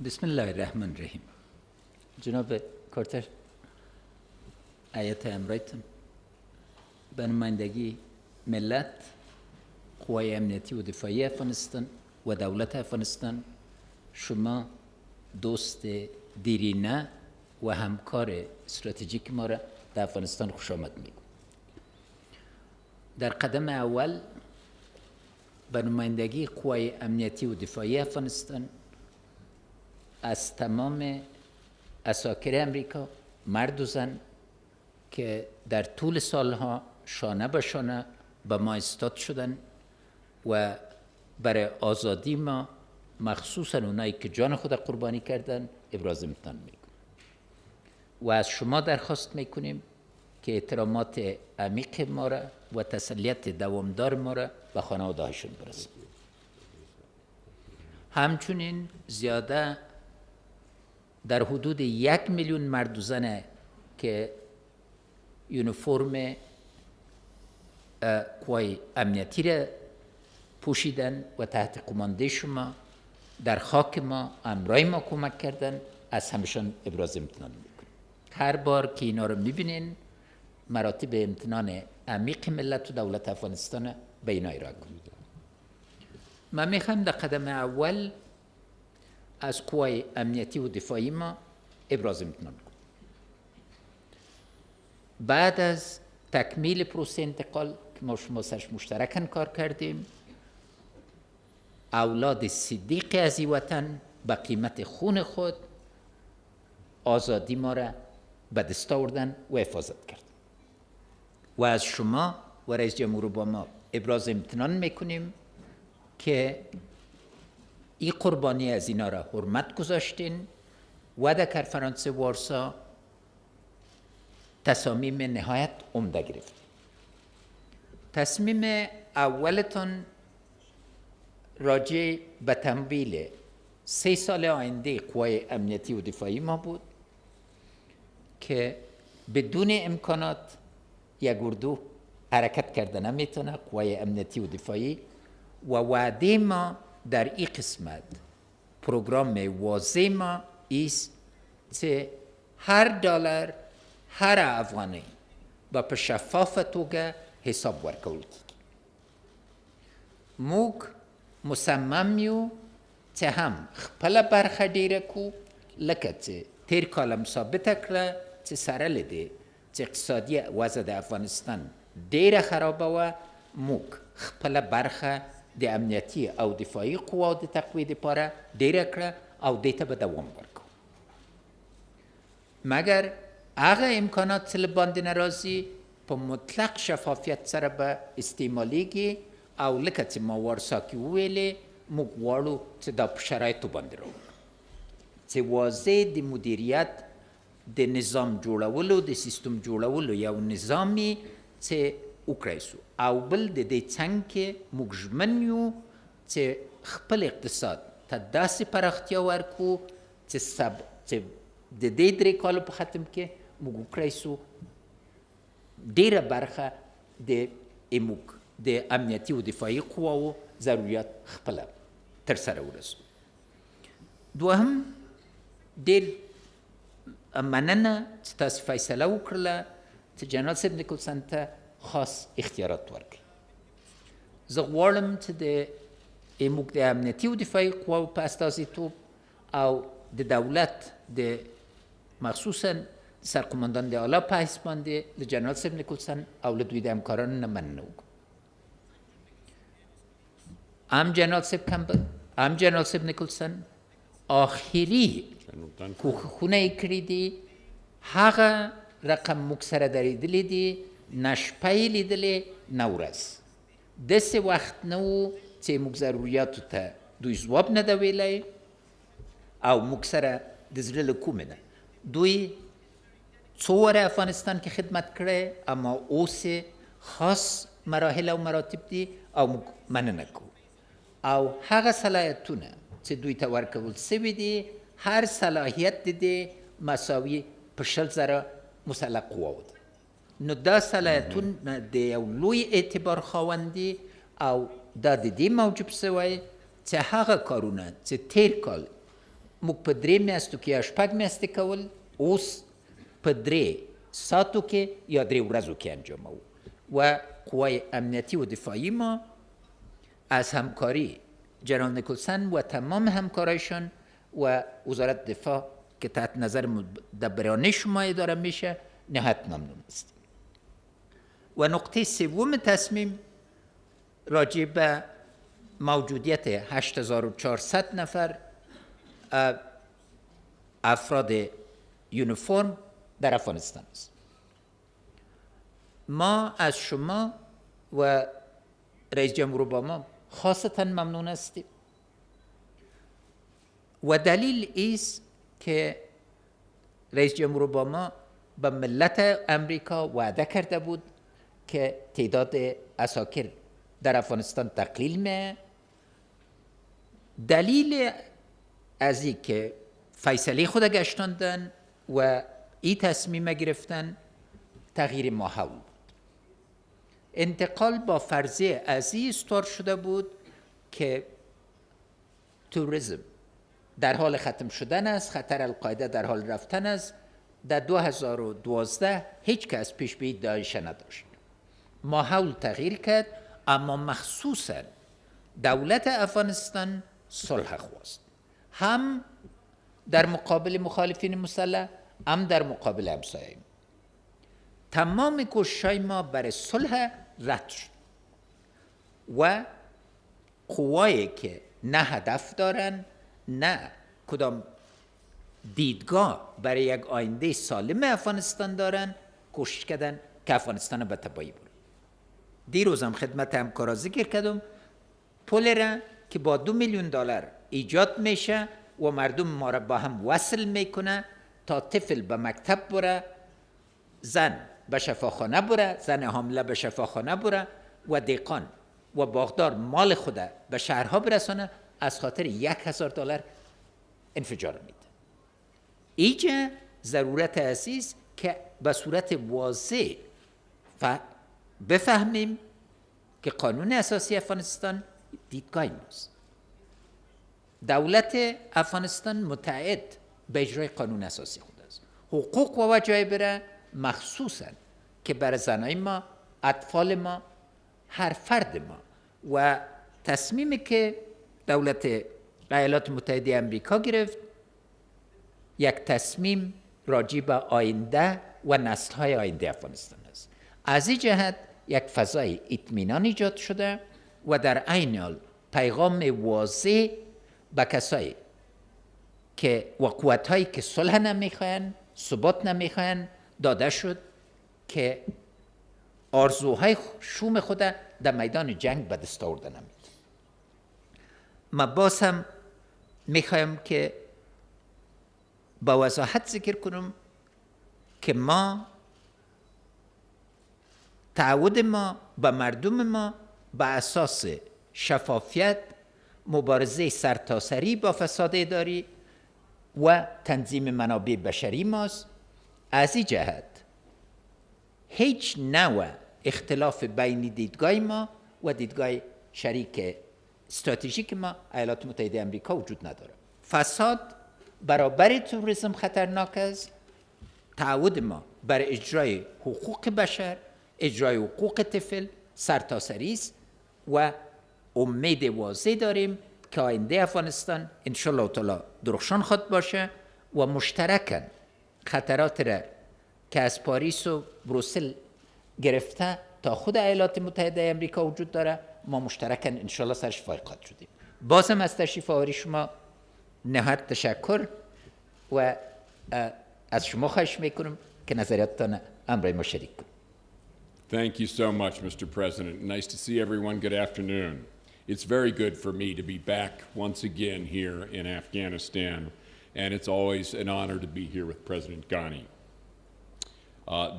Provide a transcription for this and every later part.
بسم الله الرحمن الرحیم. جناب کارتر، ایالات امریکا به نمایندگی ملت، قوای امنیتی و دفاعی افغانستان و دولت افغانستان، شما دوست دیرینه و همکار استراتژیک ما را در افغانستان خوش آمد میگم. در قدم اول به نمایندگی قوای امنیتی و دفاعی افغانستان از تمام اساکر امریکا، مرد و زن که در طول سالها شانه به شانه به ما استاد شدن و برای آزادی ما، مخصوصا اونایی که جان خود قربانی کردن، ابراز امتنان میکنیم و از شما درخواست میکنیم که احترامات عمیق ما را و تسلیت دوامدار ما را به خانواده هاشون برسانید. همچنین زیاده در حدود 1 میلیون مرد و زن که یونیفرم قوای امنیتی را پوشیدن و تحت قمانده شما در خاک ما همراه ما کمک کردن، از همشان ابراز امتنان میکنیم. هر بار که اینا رو میبینین، مراتب امتنان عمیق ملت و دولت افغانستان به اینا ارائه کنید. من میخوام در قدم اول از قوای امنیتی و دفاعی ما ابراز امتنان کنم. بعد از تکمیل پروسه انتقال که ما شما سرش مشترکاً کار کردیم، اولاد صدیق از این وطن به قیمت خون خود آزادی ما را به دست آوردن و حفاظت کردن و از شما و رئیس جمهور با ما ابراز امتنان میکنیم که این قربانی از اینا را حرمت گذاشتین و در کنفرانس وارسا تصامیم نهایت عمده گرفتین. تصمیم اولتون راجع به تمویل 3 سال آینده قوای امنیتی و دفاعی ما بود که بدون امکانات یک اردو حرکت کرده نمیتونه، قوای امنیتی و دفاعی، و وعده ما در این قسمت پروگرام واضح ما است که هر دلار، هر افغانی با په شفاف توګه حساب ورکول کیږي. موږ مصمم یو چې هم خپله برخه ډیره کو، لکه چې تیر کال هم ثابته کړه چې سره له دې چې اقتصادي وضع د افغانستان ډیره خرابه وه، موږ خپله برخه د امنیتي او دفاعي قواو د تقویې دپاره ډیره کړه او دې ته به دوام ورکوو. مګر هغه امکانات چې له باندې نه راځي په مطلق شفافیت سره به استعمالیږي او لکه چې ما وارسا کې وویلې، موږ غواړو چې دا په شرایطو باندې راوړو چې واضح د مدیریت د نظام جوړولو، د سیستم جوړولو یو نظامي چې وکړی سو، او بل د دې څنګ کې موږ ژمن یو چې خپل اقتصاد ته داسې پراختیا ورکړو چې د دې 3 کالو په ختم کې موږ وکړی سو ډیره برخه د امنیتي و دفاعي قواو ضرورت خپله ترسره ورسو. دوهم، ډیر مننه چې تاسو فیصله وکړله چې جنرال صاحب نیکلسن ته خاص اختیارات ورکړي. زه غواړم چې موږ د امنیتي و دفاعي قواو په استازیتوب او د دولت د مخصوصا سرقماندان د اعلی په حیث باندې له جنرال صاحب نیکلسن او له دوی د همکارانو نه مننه وکړم. هم جنرال صاحب کمبل، هم جنرال صاحب نیکلسن آخري کوښښونه یې کړي دي، هغه رقم موږ سره درېدلی دي، نه شپه یې لیدلې نه ورځ. داسې وخت نه و چې موږ ضروریاتو ته دوی ځواب نه ده ویلی او موږ سره د زړه له کومې نه دوی څو واره افغانستان کې خدمت کړی، اما اوس خاص مراحل او مراتب دي او موږ مننه کوو. او هغه صلاحیتونه چې دوی ته ورکول سوي دي، هر صلاحیت د دې مساوي په 100,000 مسلح قواو ده. نو دا صلاحیتونه د یو لوی اعتبار خاوند دي او دا د دې موجب سوی چې هغه کارونه چې تیر کال موږ په 3 میاشتو کې یا 6 میاشتې کول، اوس په 3 ساعتو کې یا 3 ورځو کې انجاموو. و قوای امنیتی و دفاعی ما از همکاری جنرال نیکلسن و تمام همکارایشان و وزارت دفاع که تحت نظر مدبرانه شما اداره میشه نهایت ممنون است. و نقطه سوم تصمیم راجع به موجودیت 8400 نفر افراد یونیفرم در افغانستان است. ما از شما و رئیس جمهور اوباما خاصتا ممنون هستیم و دلیل است که رئیس جمهور اوباما به ملت امریکا وعده کرده بود که تعداد عساکر در افغانستان تقلیل می. دلیل از این که فیصله خود گشتاندن و این تصمیم گرفتن تغییر ماحول بود. انتقال با فرضیه از این استوار شده بود که توریسم در حال ختم شدن است، خطر القاعده در حال رفتن است. در 2012 هیچ کس پیش بینی داعش نداشت. ماحول تغییر کرد، اما مخصوصا دولت افغانستان صلح خواست، هم در مقابل مخالفین مسلح، هم در مقابل همسایه. تمام کوشش‌های ما برای صلح رد شد و قوایی که نه هدف دارن، نه کدام دیدگاه برای یک آینده سالم افغانستان دارن، کوشش کردن که افغانستان به تباهی بره. دیروز هم خدمت همکارا ذکر کردم، پل را که با $2 میلیون ایجاد میشه و مردم ما را با هم وصل میکنه تا طفل به مکتب بره، زن به شفاخانه بره، زن حامله به شفاخانه بره و دیقان و باغدار مال خود به شهرها برسانه، از خاطر $1,000 انفجار میده. اینجا ضرورت اساس که به صورت واضح بفهمیم که قانون اساسی افغانستان دیدگاه ماست. دولت افغانستان متعهد به اجرای قانون اساسی خود است. حقوق و وجایب مخصوصا که برای زنای ما، اطفال ما، هر فرد ما و تصمیمی که دولت ایالات متحده امریکا گرفت، یک تصمیم راجع به آینده و نسل‌های آینده افغانستان است. از این جهت یک فضای اطمینان ایجاد شده و در عین حال پیغام واضح به کسایی که و قوت‌هایی که صلح نمیخواهند، ثبات نمیخواهند داده شد که آرزوهای شوم خود در میدان جنگ به دست آورده نمید. ما باز هم میخوایم که با وضاحت ذکر کنم که ما تعهد ما به مردم ما به اساس شفافیت، مبارزه سرتاسری با فساد اداری و تنظیم منابع بشری ماست. از این جهت هیچ نوع اختلاف بین دیدگاه ما و دیدگاه شریک استراتژیک ما ایالات متحده امریکا وجود نداره. فساد برابر توریسم خطرناک است. تعهد ما بر اجرای حقوق بشر، اجرای حقوق طفل سرتاسری است و امید واضح داریم که آینده افغانستان ان شاء الله تعالی درخشان خواهد باشه و مشترکاً خطرات را که از پاریس و بروسل گرفته تا خود ایالات متحده امریکا وجود داره، ما مشترکاً ان شاء الله سرش فائق خواهد شدیم. بازم از تشریف آوری شما نهایت تشکر و از شما خواهش میکنم که نظریاتتان امرای ما شریک کنید. Thank you so much, Mr. President. Nice to see everyone. Good afternoon. It's very good for me to be back once again here in Afghanistan, and it's always an honor to be here with President Ghani.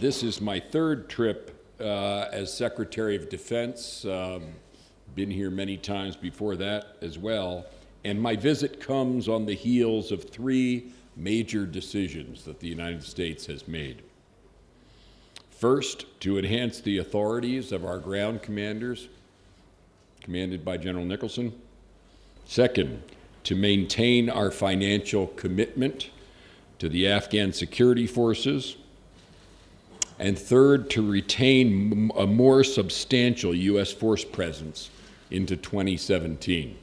This is my third trip as Secretary of Defense. Been here many times before that as well, and my visit comes on the heels of three major decisions that the United States has made. First, to enhance the authorities of our ground commanders, commanded by General Nicholson. Second, to maintain our financial commitment to the Afghan security forces, and third, to retain a more substantial U.S. force presence into 2017.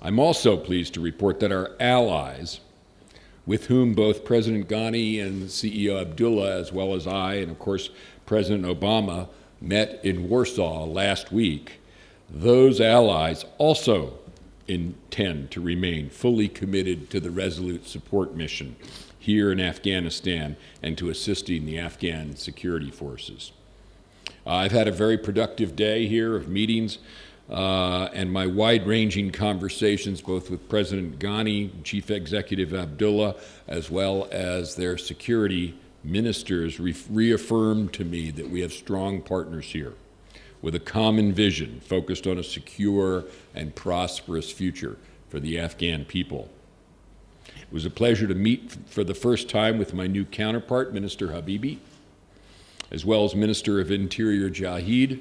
I'm also pleased to report that our allies, with whom both President Ghani and CEO Abdullah, as well as I, and of course President Obama, met in Warsaw last week, those allies also intend to remain fully committed to the Resolute Support Mission here in Afghanistan and to assisting the Afghan security forces. I've had a very productive day here of meetings and my wide-ranging conversations both with President Ghani, Chief Executive Abdullah, as well as their security ministers reaffirmed to me that we have strong partners here with a common vision focused on a secure and prosperous future for the Afghan people. It was a pleasure to meet for the first time with my new counterpart, Minister Habibi, as well as Minister of Interior Jahid,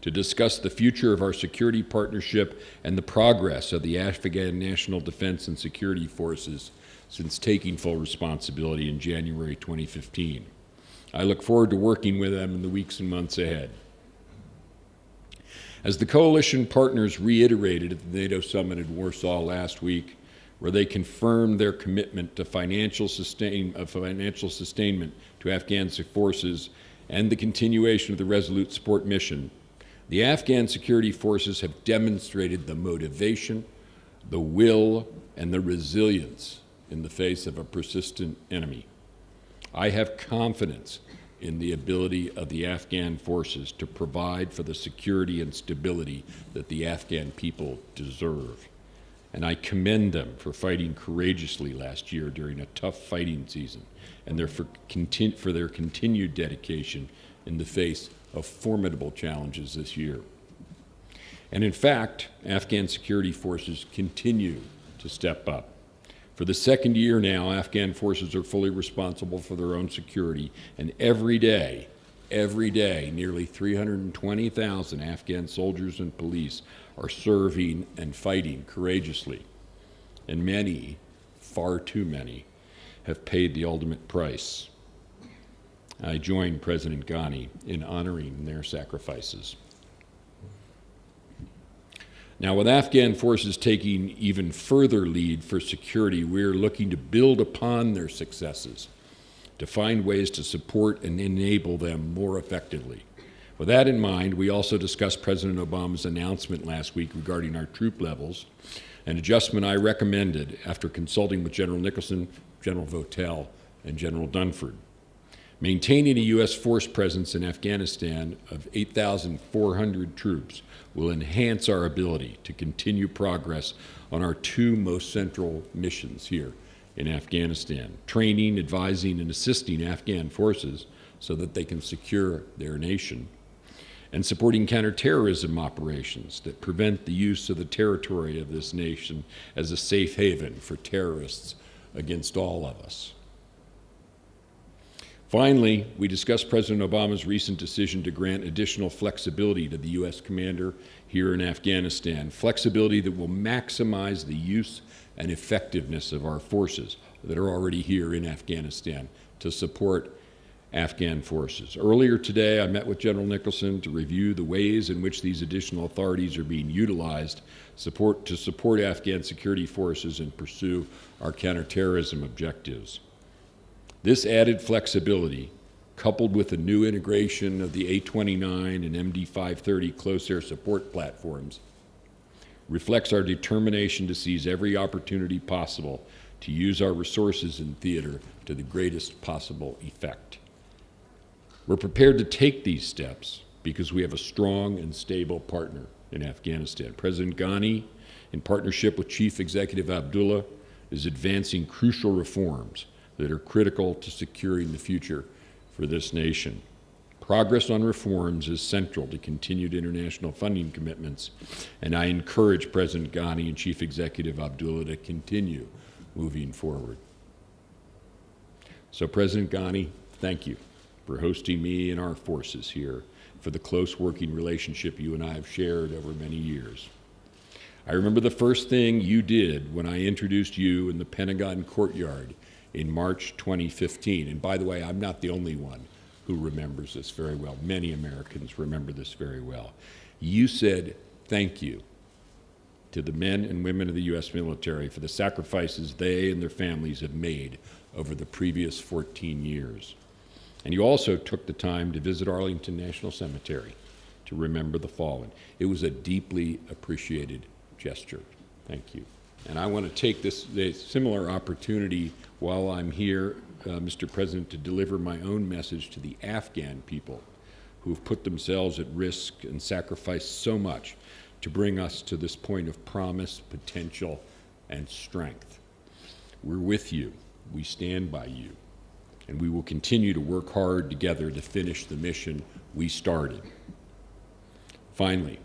to discuss the future of our security partnership and the progress of the Afghan National Defense and Security Forces since taking full responsibility in January 2015. I look forward to working with them in the weeks and months ahead. As the coalition partners reiterated at the NATO summit in Warsaw last week, where they confirmed their commitment to financial sustainment to Afghan forces and the continuation of the Resolute Support Mission, the Afghan security forces have demonstrated the motivation, the will, and the resilience in the face of a persistent enemy. I have confidence in the ability of the Afghan forces to provide for the security and stability that the Afghan people deserve. And I commend them for fighting courageously last year during a tough fighting season and for their continued dedication in the face of formidable challenges this year. And in fact, Afghan security forces continue to step up. For the second year now, Afghan forces are fully responsible for their own security, and every day, nearly 320,000 Afghan soldiers and police are serving and fighting courageously. And many, far too many, have paid the ultimate price. I join President Ghani in honoring their sacrifices. Now, with Afghan forces taking even further lead for security, we're looking to build upon their successes, to find ways to support and enable them more effectively. With that in mind, we also discussed President Obama's announcement last week regarding our troop levels, an adjustment I recommended after consulting with General Nicholson, General Votel, and General Dunford. Maintaining a U.S. force presence in Afghanistan of 8,400 troops will enhance our ability to continue progress on our two most central missions here in Afghanistan: training, advising, and assisting Afghan forces so that they can secure their nation, and supporting counterterrorism operations that prevent the use of the territory of this nation as a safe haven for terrorists against all of us. Finally, we discussed President Obama's recent decision to grant additional flexibility to the U.S. commander here in Afghanistan, flexibility that will maximize the use and effectiveness of our forces that are already here in Afghanistan to support Afghan forces. Earlier today, I met with General Nicholson to review the ways in which these additional authorities are being utilized to support Afghan security forces and pursue our counterterrorism objectives. This added flexibility, coupled with the new integration of the A-29 and MD-530 close air support platforms, reflects our determination to seize every opportunity possible to use our resources in theater to the greatest possible effect. We're prepared to take these steps because we have a strong and stable partner in Afghanistan. President Ghani, in partnership with Chief Executive Abdullah, is advancing crucial reforms that are critical to securing the future for this nation. Progress on reforms is central to continued international funding commitments, and I encourage President Ghani and Chief Executive Abdullah to continue moving forward. So, President Ghani, thank you for hosting me and our forces here, for the close working relationship you and I have shared over many years. I remember the first thing you did when I introduced you in the Pentagon courtyard in March 2015. And by the way, I'm not the only one who remembers this very well. Many Americans remember this very well. You said thank you to the men and women of the U.S. military for the sacrifices they and their families have made over the previous 14 years. And you also took the time to visit Arlington National Cemetery to remember the fallen. It was a deeply appreciated gesture. Thank you. And I want to take this similar opportunity while I'm here, Mr. President, to deliver my own message to the Afghan people who've put themselves at risk and sacrificed so much to bring us to this point of promise, potential, and strength. We're with you. We stand by you. And we will continue to work hard together to finish the mission we started. Finally,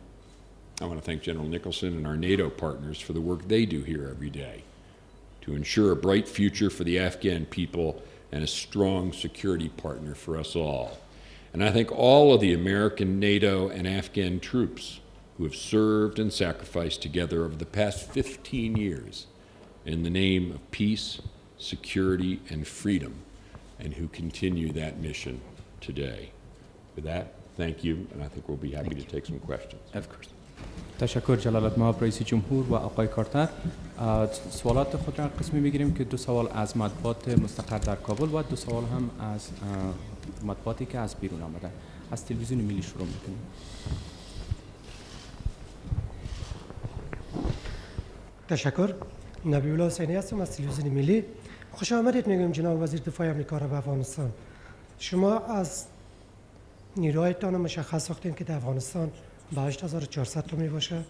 I want to thank General Nicholson and our NATO partners for the work they do here every day to ensure a bright future for the Afghan people and a strong security partner for us all. And I thank all of the American, NATO, and Afghan troops who have served and sacrificed together over the past 15 years in the name of peace, security, and freedom, and who continue that mission today. With that, thank you, and I think we'll be happy to take some questions. Of course. تشکر جلالت مآب رئیس جمهور و آقای کارتر. سوالات خود را قسمی میگیریم که 2 سوال از مطبوعات مستقر در کابل و 2 سوال هم از مطبوعاتی که از بیرون آمدن. از تلویزیون ملی شروع میکنیم. تشکر. نبی‌الله حسینی هستم از تلویزیون ملی. خوش آمدید میگم جناب وزیر دفاع امریکا را به افغانستان. شما از نیروهایتان مشخص ساختین که در افغانستان به 8400 تا می باشه.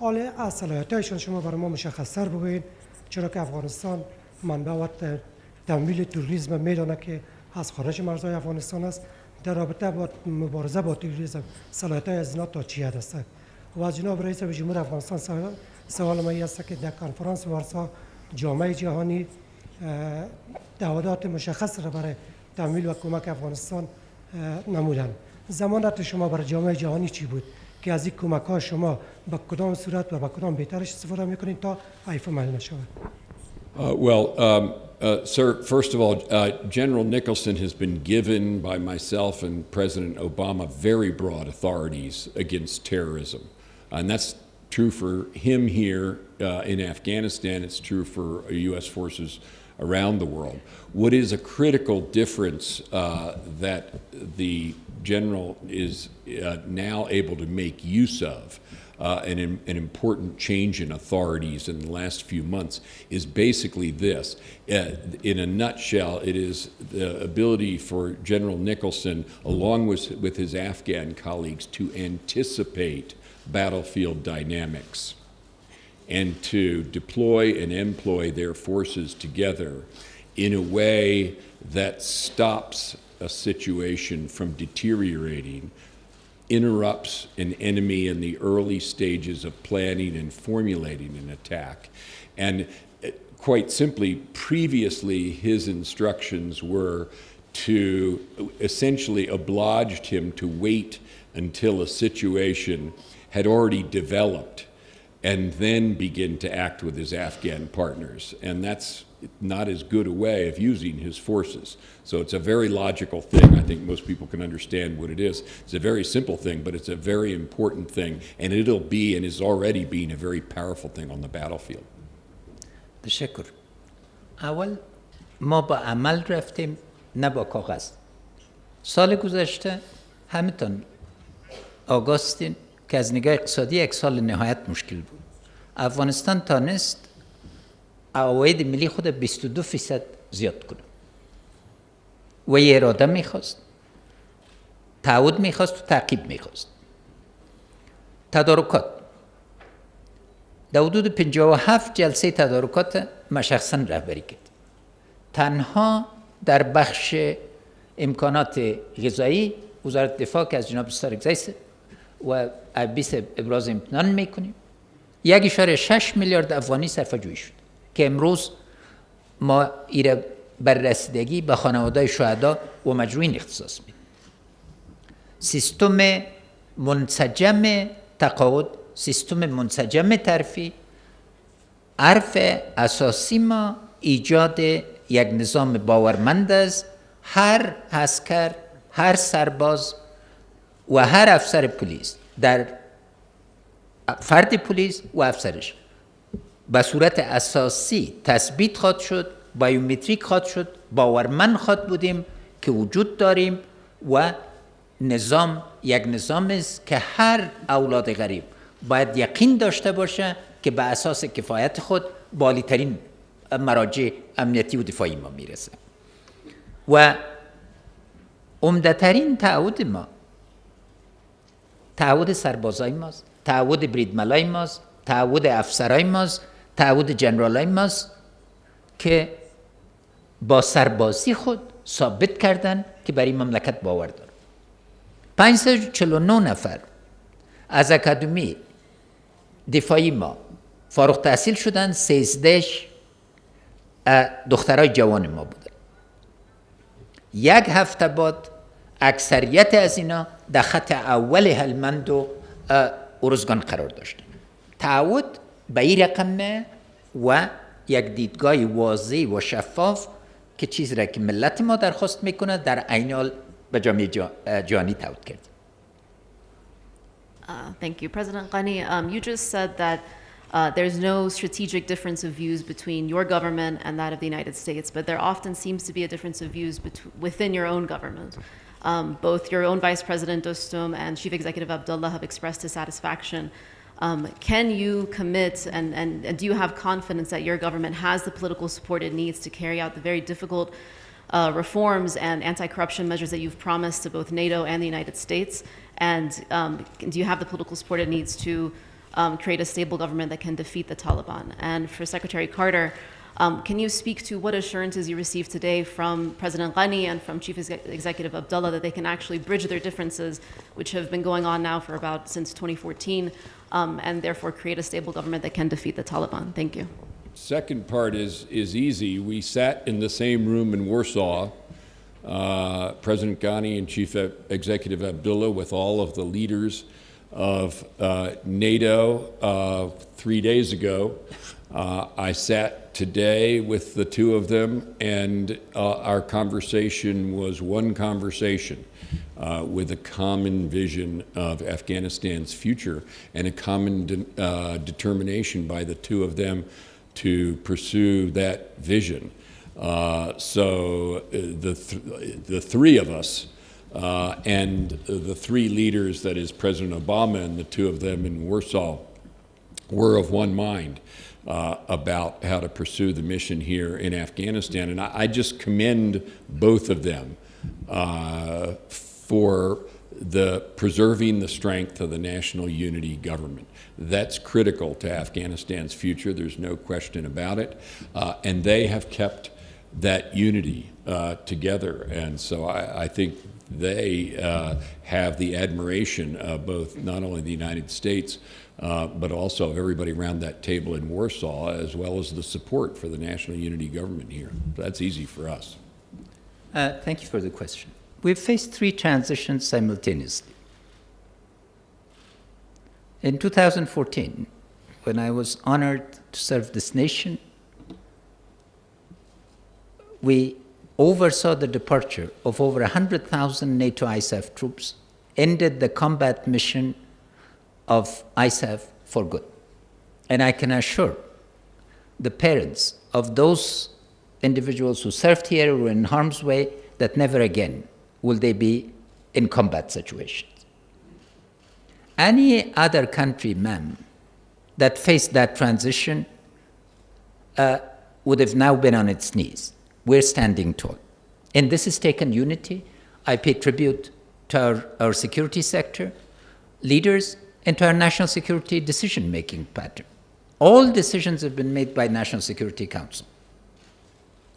حالا از صلاحیت‌هایشان شما برای ما مشخص‌تر بگویید، چرا که افغانستان منبع و تمویل تروریسم میدانه که از خارج مرزهای افغانستان است. در رابطه با مبارزه با تروریسم صلاحیت‌های از اینا تا چی حد است؟ و از جناب رئیس جمهور افغانستان سوال ما است که در کنفرانس وارسا جامعه جهانی دعوات مشخص را برای تمویل و کمک افغانستان نمودند. ضمانت شما برای جامعه جهانی چی بود که از این کمک ها شما با کدام صورت و با کدام بهترش استفاده میکنید تا عیف عمل نشود؟ Sir, first of all, General Nicholson has been given by myself and President Obama very broad authorities against terrorism. And that's true for him here in Afghanistan. It's true for U.S. forces around the world. What is a critical difference that the General is now able to make use of, an important change in authorities in the last few months, is basically this. In a nutshell, it is the ability for General Nicholson, along with his Afghan colleagues, to anticipate battlefield dynamics and to deploy and employ their forces together in a way that stops a situation from deteriorating, interrupts an enemy in the early stages of planning and formulating an attack. And quite simply, previously his instructions were to essentially obliged him to wait until a situation had already developed and then begin to act with his Afghan partners. And that's not as good a way of using his forces. So it's a very logical thing. I think most people can understand what it is. It's a very simple thing, but it's a very important thing. And it'll be and is already being a very powerful thing on the battlefield. تشکر. اول ما با عمل رفتیم نه با کاغذ. سال گذشته همتون آگاهستین که از نگاه اقتصادی یک سال نهایت مشکل بود. افغانستان تانست عواید ملی خود 22% زیاد کنه و یه اراده میخواست، تعهد میخواست و تعقیب میخواست. تدارکات در حدود 57 جلسه تدارکات من شخصا رهبری کرد. تنها در بخش امکانات غذایی وزارت دفاع که از جناب مشترک رئیس و بیس ابراز امتنان میکنیم 1.6 میلیارد افغانی صرفه‌جویی شد که امروز ما ایره بر رسیدگی به خانواده شهدا و مجروحین اختصاص میدیم. سیستم منسجم تقاعد سیستم منسجم ترفیع، حرف اساسی ما ایجاد یک نظام باورمند است. هر عسکر، هر سرباز و هر افسر پلیس، در فرد پلیس و افسرش به صورت اساسی تثبیت خواهد شد، بایومتریک خواهد شد، باورمند خواهد بودیم که وجود داریم و نظام یک نظام است که هر اولاد غریب باید یقین داشته باشه که به اساس کفایت خود بالاترین مراجع امنیتی و دفاعی ما میرسه. و عمده‌ترین تعهد ما تعهد سربازای ماست، تعهد بریدملای ماست، تعهد افسرای ماست، تعهد جنرالای ماست که با سربازی خود ثابت کردن که برای مملکت باور داره. 549 نفر از اکادمی دفاعی ما فارغ التحصیل شدن، 13 دخترای جوان ما بودن. یک هفته بعد اکثریت از اینا در خط اول هلمند و ارزگان قرار داشتن. تعهد به این رقم و یک دیدگاه واضح و شفاف که چیزی را که ملت ما درخواست میکنه در عین حال به جامعه جهانی تعهد کرد. Thank you. President Ghani, you just said that there's no strategic difference of views between your government and that of the United States, but there often seems to be a difference of views within your own government. Both your own Vice President Dostum and Chief Executive Abdullah have expressed dissatisfaction. Can you commit and do you have confidence that your government has the political support it needs to carry out the very difficult reforms and anti-corruption measures that you've promised to both NATO and the United States? And do you have the political support it needs to create a stable government that can defeat the Taliban? And for Secretary Carter, can you speak to what assurances you received today from President Ghani and from Chief Executive Abdullah that they can actually bridge their differences, which have been going on now for about since 2014, and therefore create a stable government that can defeat the Taliban? Thank you. Second part is easy. We sat in the same room in Warsaw, President Ghani and Chief Executive Abdullah, with all of the leaders of NATO 3 days ago. I sat today with the two of them, and our conversation was one conversation with a common vision of Afghanistan's future and a common determination by the two of them to pursue that vision. So the three of us and the three leaders, that is President Obama and the two of them in Warsaw, were of one mind about how to pursue the mission here in Afghanistan. And I just commend both of them for the preserving the strength of the national unity government. That's critical to Afghanistan's future. There's no question about it. And they have kept that unity together. And so I think they have the admiration of both not only the United States, but also of everybody around that table in Warsaw, as well as the support for the national unity government here. That's easy for us. Thank you for the question. We've faced 3 transitions simultaneously. In 2014, when I was honored to serve this nation, we oversaw the departure of over 100,000 NATO ISAF troops, ended the combat mission of ISAF for good. And I can assure the parents of those individuals who served here or were in harm's way that never again will they be in combat situations. Any other country, ma'am, that faced that transition would have now been on its knees. We're standing tall. And this has taken unity. I pay tribute to our security sector, leaders, and to our national security decision-making pattern. All decisions have been made by National Security Council.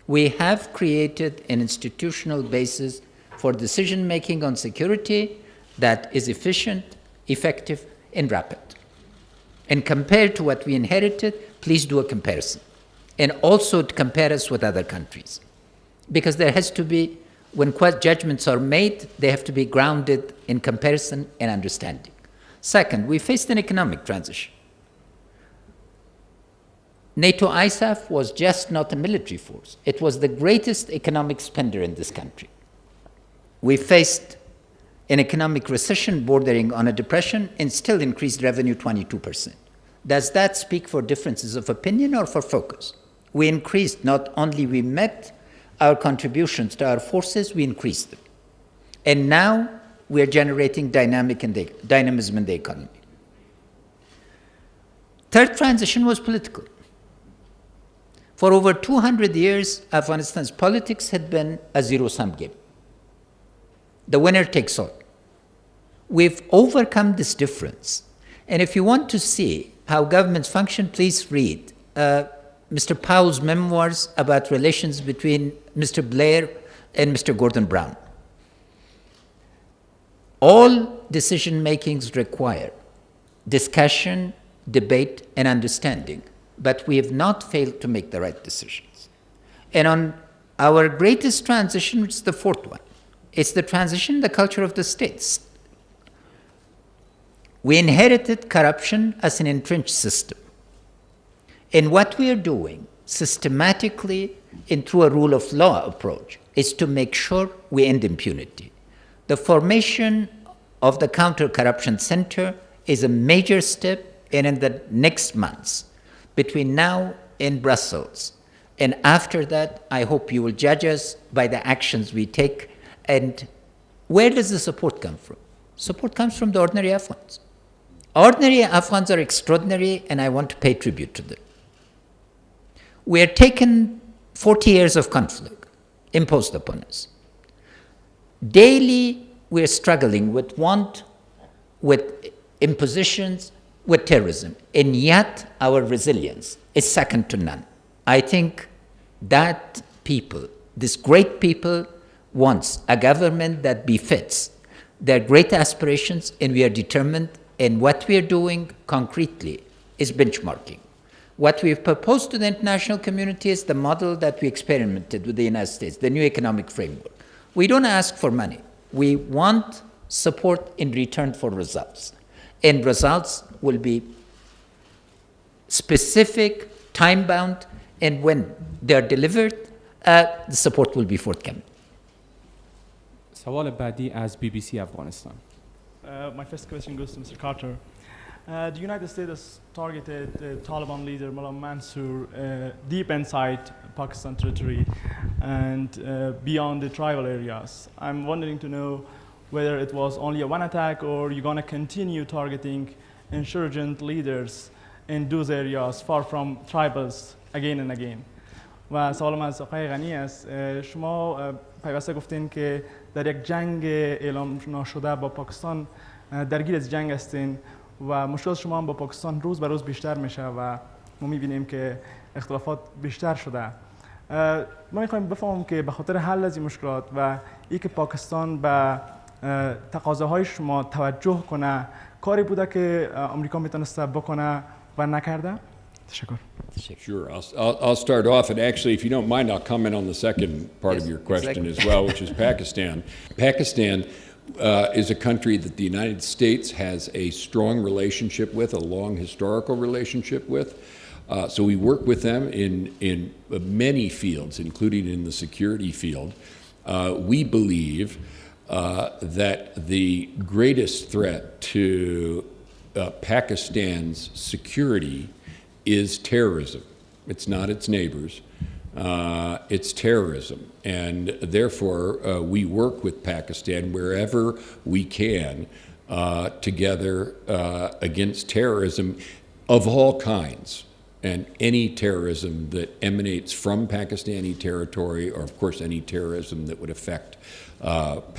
We have created an institutional basis for decision-making on security that is efficient, effective, and rapid. And compared to what we inherited, please do a comparison. And also to compare us with other countries. Because there has to be, when judgments are made, they have to be grounded in comparison and understanding. Second, we faced an economic transition. NATO ISAF was just not a military force. It was the greatest economic spender in this country. We faced an economic recession bordering on a depression and still increased revenue 22%. Does that speak for differences of opinion or for focus? We increased, not only we met our contributions to our forces, we increased them. And now we are generating dynamism in the economy. Third transition was political. For over 200 years, Afghanistan's politics had been a zero-sum game. The winner takes all. We've overcome this difference. And if you want to see how governments function, please read Mr. Powell's memoirs about relations between Mr. Blair and Mr. Gordon Brown. All decision makings require discussion, debate, and understanding, but we have not failed to make the right decisions. And on our greatest transition, which is the fourth one, it's the transition in the culture of the states. We inherited corruption as an entrenched system. And what we are doing systematically and through a rule of law approach is to make sure we end impunity. The formation of the Counter-Corruption Center is a major step, and in the next months, between now and Brussels, and after that, I hope you will judge us by the actions we take. And where does the support come from? Support comes from the ordinary Afghans. Ordinary Afghans are extraordinary, and I want to pay tribute to them. We are taken 40 years of conflict imposed upon us. Daily, we are struggling with want, with impositions, with terrorism, and yet our resilience is second to none. I think that people, this great people, wants a government that befits their great aspirations, and we are determined, and what we are doing concretely is benchmarking. What we've proposed to the international community is the model that we experimented with the United States, the new economic framework. We don't ask for money. We want support in return for results. And results will be specific, time-bound, and when they're delivered, the support will be forthcoming. سوال بعدی از BBC افغانستان. My first question goes to Mr. Carter. The United States has targeted Taliban leader Mullah Mansour deep inside Pakistan territory and beyond the tribal areas. I'm wondering to know whether it was only a one attack or you're going to continue targeting insurgent leaders in those areas far from tribals again and again. و سوالم از آقای غنی است. شما پیوسته گفتین که در یک جنگ اعلام ناشده با پاکستان درگیر از جنگ هستین و مشکلات شما هم با پاکستان روز به روز بیشتر میشه و ما میبینیم که اختلافات بیشتر شده. ما میخوایم بفهمیم که به خاطر حل از این مشکلات و اینکه پاکستان به تقاضاهای شما توجه کنه کاری بوده که آمریکا میتونسته بکنه و نکرده؟ تشکر. Sure. I'll start off, and actually, if you don't mind, I'll comment on the second part of your question as well, which is Pakistan. Pakistan is a country that the United States has a strong relationship with, a long historical relationship with. So we work with them in many fields, including in the security field. We believe that the greatest threat to Pakistan's security is terrorism. It's not its neighbors. It's terrorism. And therefore, we work with Pakistan wherever we can together against terrorism of all kinds. And any terrorism that emanates from Pakistani territory, or of course any terrorism that would affect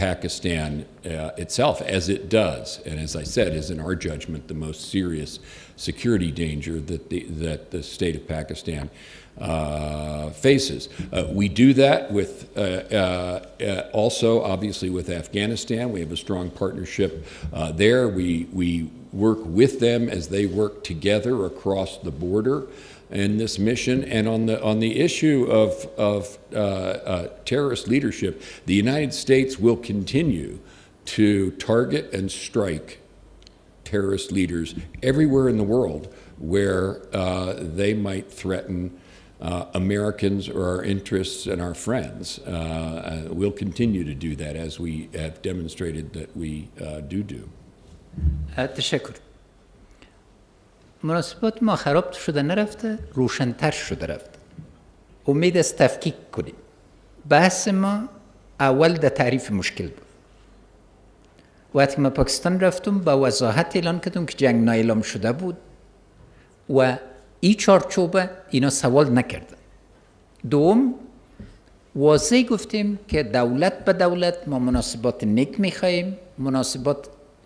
Pakistan itself, as it does, and as I said, is in our judgment the most serious security danger that the state of Pakistan faces. We do that with also, obviously, with Afghanistan. We have a strong partnership there. We work with them as they work together across the border in this mission. And on the issue of terrorist leadership, the United States will continue to target and strike terrorist leaders everywhere in the world where they might threaten Americans or our interests and our friends. We'll continue to do that as we have demonstrated that we do. تشکر. مناسبات ما خراب شده نرفته، روشن‌تر شده رفته. امید است تفکیک کنیم. بحث ما اول در تعریف مشکل بود. وقتی ما پاکستان رفتم با وضاحت اعلان کردم که جنگ نااعلام شده بود و این چارچوبه اینا سوال نکردن. دوم واضح گفتیم که دولت به دولت ما مناسبات نیک میخواییم،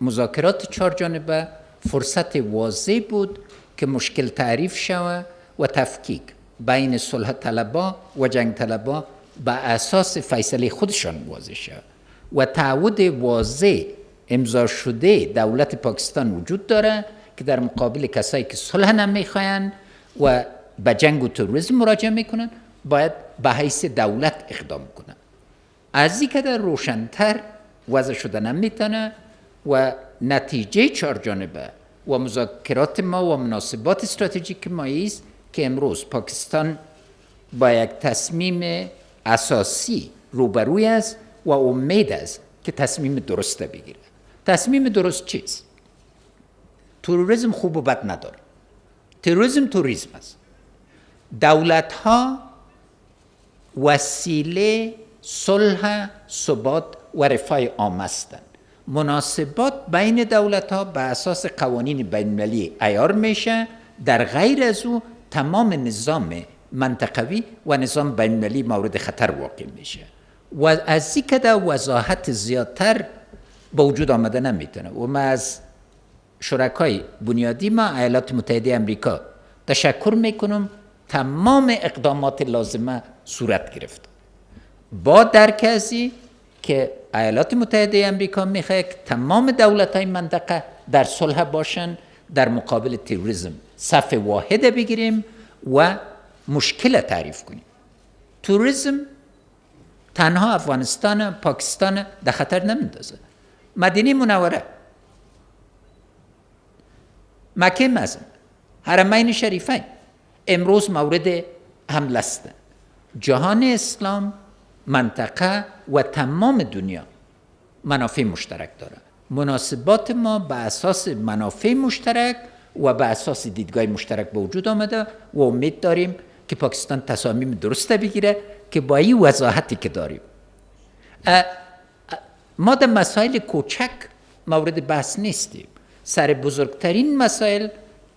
مذاکرات چهار جانبه فرصت واضح بود که مشکل تعریف شود و تفکیک بین صلح طلبا و جنگ طلبا به اساس فیصله خودشان واضح شود و تعهد واضح امضا شده دولت پاکستان وجود داره که در مقابل کسایی که صلح نمیخواین و به جنگ و تروریسم مراجعه میکنن باید به حیث دولت اقدام کنن. از این که در روشن‌تر وضع شده نمیتونه و نتیجه چهار جانبه و مذاکرات ما و مناسبات استراتژیک ما است که امروز پاکستان با یک تصمیم اساسی روبروی است و امید است که تصمیم درست بگیره. تصمیم درست چیست؟ تروریسم خوب و بد نداره. تروریسم است. دولت ها وسیله صلح، ثبات و رفاه عامه هستند. مناسبات بین دولت ها به اساس قوانین بین المللی عیار میشه، در غیر از او تمام نظام منطقوی و نظام بین المللی مورد خطر واقع میشه و از این که در وضاحت زیادتر با وجود آمده نمیتونه و ما از شرکای بنیادی ما ایالات متحده امریکا تشکر میکنم تمام اقدامات لازمه صورت گرفت با درک ازی که ایالات متحده امریکا میخواد که تمام دولت‌های منطقه در صلح باشن، در مقابل تروریسم صف واحد بگیریم و مشکل تعریف کنیم. تروریسم تنها افغانستان، پاکستان در خطر نمیندازه. مدینه منوره، مکه معظم، حرمین شریفین امروز مورد حمله است. جهان اسلام، منطقه و تمام دنیا منافع مشترک داره. مناسبات ما به اساس منافع مشترک و به اساس دیدگاه مشترک به وجود آمده و امید داریم که پاکستان تصامیم درسته بگیره که با این وضاحتی که داریم. ما در مسائل کوچک مورد بحث نیستیم. سر بزرگترین مسائل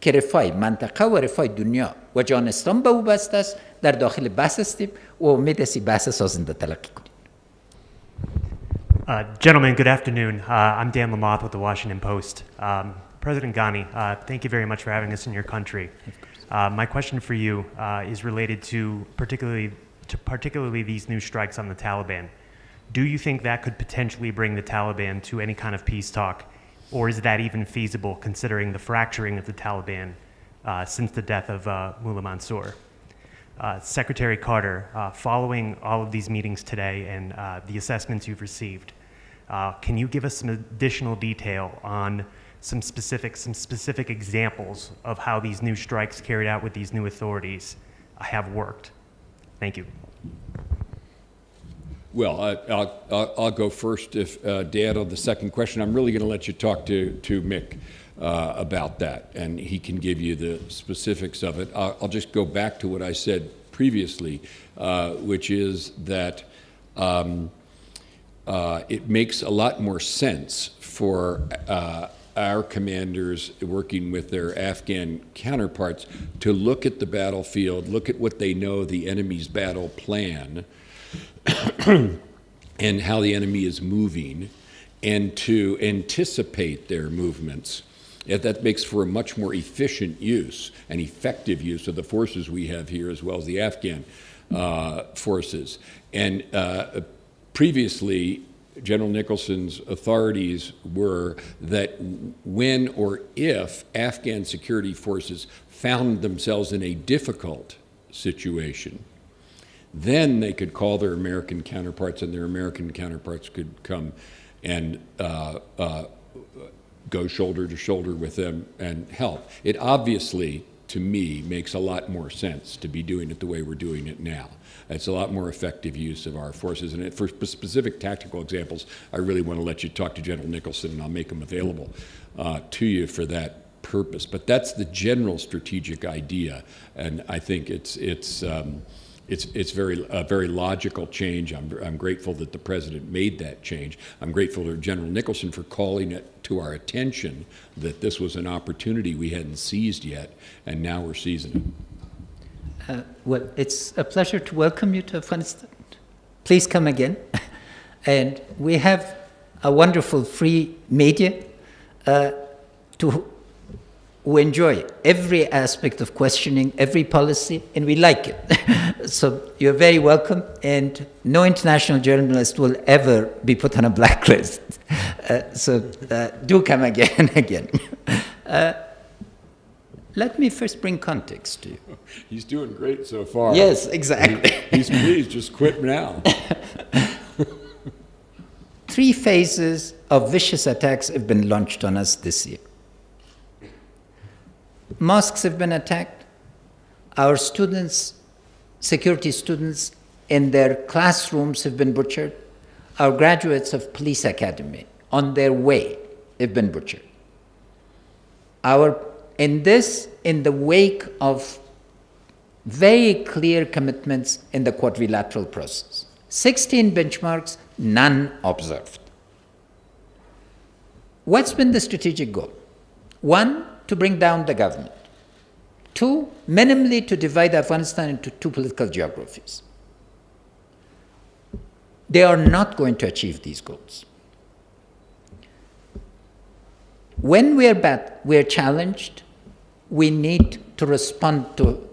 که رفاه منطقه و رفاه دنیا و جان اسلام به او بسته است در داخل بحث هستیم و امید است بحث سازنده تلقی کنیم. Gentlemen, good afternoon. I'm Dan Lamothe with the Washington Post. President Ghani, thank you very much for having us in your country. My question for you is related to particularly these new strikes on the Taliban. Do you think that could potentially bring the Taliban to any kind of peace talk, or is that even feasible considering the fracturing of the Taliban since the death of Mullah Mansour? Secretary Carter, following all of these meetings today and the assessments you've received, can you give us some additional detail on some specific examples of how these new strikes carried out with these new authorities have worked? Thank you. Well, I'll go first, if Dan, on the second question. I'm really going to let you talk to Mick about that, and he can give you the specifics of it. I'll just go back to what I said previously, which is that it makes a lot more sense for our commanders working with their Afghan counterparts to look at the battlefield, look at what they know, the enemy's battle plan, and how the enemy is moving, and to anticipate their movements. That makes for a much more efficient use and effective use of the forces we have here, as well as the Afghan forces. And previously, General Nicholson's authorities were that when or if Afghan security forces found themselves in a difficult situation, then they could call their American counterparts, and their American counterparts could come and go shoulder to shoulder with them and help. It obviously, to me, makes a lot more sense to be doing it the way we're doing it now. It's a lot more effective use of our forces. And for specific tactical examples, I really want to let you talk to General Nicholson, and I'll make them available to you for that purpose. But that's the general strategic idea, and I think it's a very logical change. I'm grateful that the President made that change. I'm grateful to General Nicholson for calling it to our attention that this was an opportunity we hadn't seized yet, and now we're seizing it. Well, it's a pleasure to welcome you to Afghanistan. Please come again. And we have a wonderful free media we enjoy every aspect of questioning, every policy, and we like it. So you're very welcome, and no international journalist will ever be put on a blacklist. So do come again and again. Let me first bring context to you. He's doing great so far. Yes, exactly. Please just quit now. 3 phases of vicious attacks have been launched on us this year. Mosques have been attacked. Our students, security students, in their classrooms have been butchered. Our graduates of police academy, on their way, have been butchered. In the wake of very clear commitments in the quadrilateral process. 16 benchmarks, none observed. What's been the strategic goal? 1, to bring down the government. 2, minimally to divide Afghanistan into 2 political geographies. They are not going to achieve these goals. When we are challenged, we need to respond to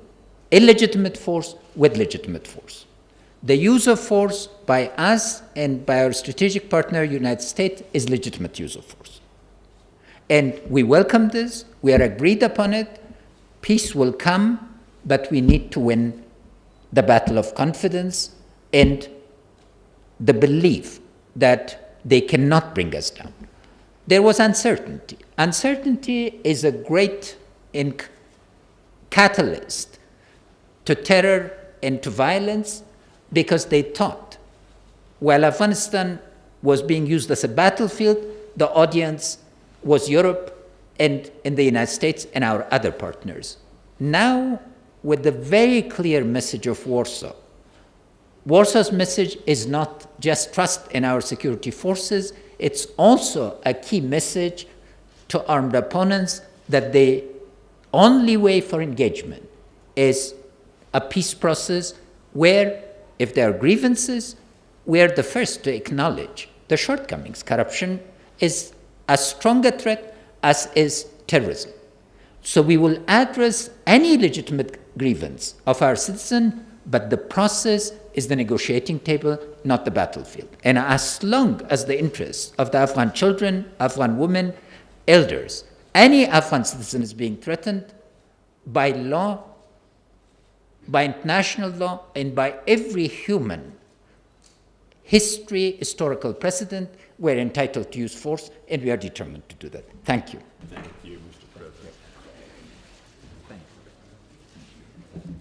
illegitimate force with legitimate force. The use of force by us and by our strategic partner, United States, is legitimate use of force. And we welcome this, we are agreed upon it, peace will come, but we need to win the battle of confidence and the belief that they cannot bring us down. There was uncertainty. Uncertainty is a great catalyst to terror and to violence, because they thought while Afghanistan was being used as a battlefield, the audience was Europe and in the United States and our other partners. Now, with the very clear message of Warsaw, Warsaw's message is not just trust in our security forces, it's also a key message to armed opponents that the only way for engagement is a peace process where, if there are grievances, we are the first to acknowledge the shortcomings. Corruption is as strong a threat as is terrorism. So we will address any legitimate grievance of our citizen, but the process is the negotiating table, not the battlefield. And as long as the interests of the Afghan children, Afghan women, elders, any Afghan citizen is being threatened by law, by international law, and by every human historical precedent, we're entitled to use force, and we are determined to do that. Thank you. Thank you, Mr. President. Thank you.